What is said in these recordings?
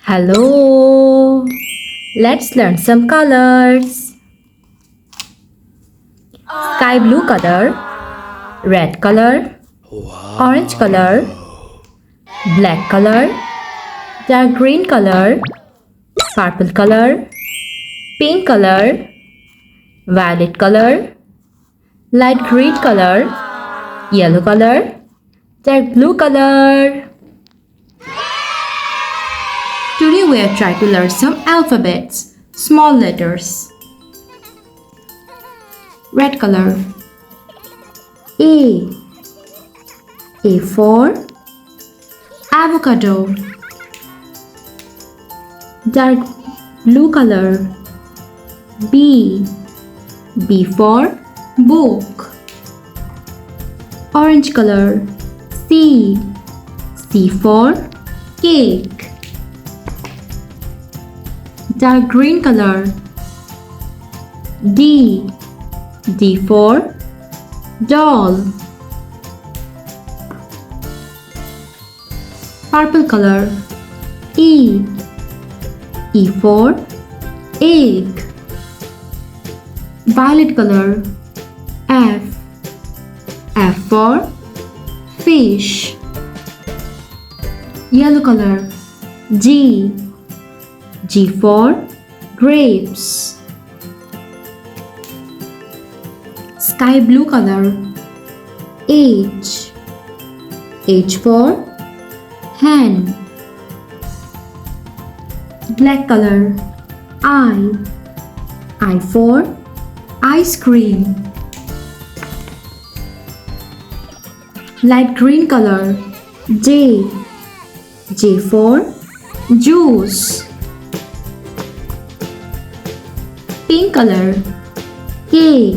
Hello! Let's learn some colors. Sky blue color, red color, orange color, black color, dark green color, purple color, pink color, violet color, light green color, yellow color, dark blue color. Today we are trying to learn some alphabets, small letters. Red color. A for avocado. Dark blue color. B for book. Orange color. C for cake. Dark green color. D for doll. Purple color. E for egg. Violet color. F for fish. Yellow color. G for grapes. Sky blue color. H for hen. Black color. I for ice cream. Light green color. J for juice. Pink color. K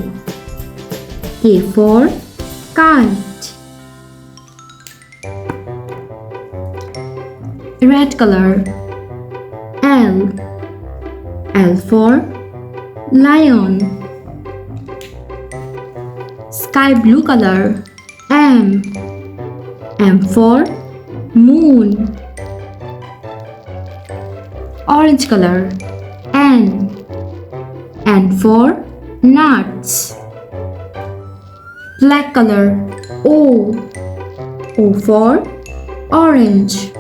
for kite. Red color. L for lion. Sky blue color. M for moon. Orange color. N for nuts. Black color. O for orange.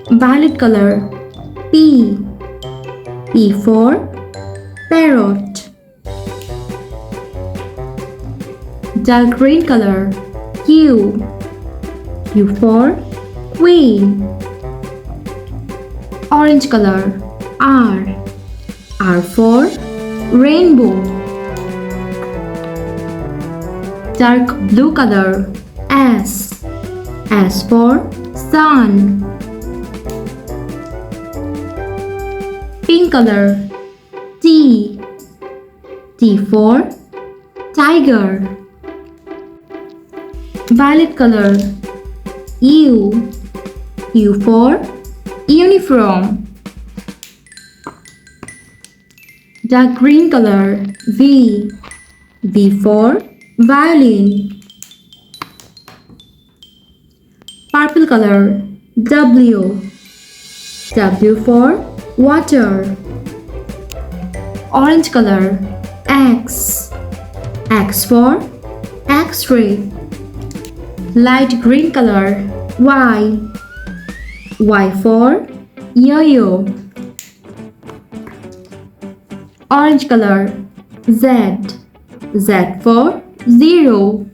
Violet color. P for parrot. Dark green color. Q for queen. Orange color. R for rainbow. Dark blue color. S for sun. Pink color. T for tiger. Violet color. U for uniform. Dark green color. V for violin. Purple color. W for water. Orange color. X for X-ray. Light green color. Y for yo-yo. Orange color. Z for zero.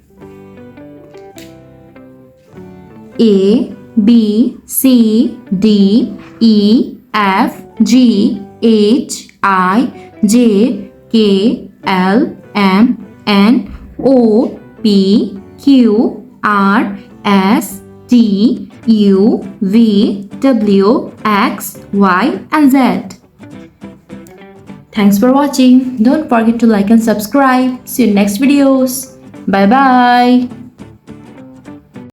A B C D E F G H I J K L M N O P Q R S T U V W X Y and Z. Thanks for watching. Don't forget to like and subscribe. See you in next videos. Bye bye.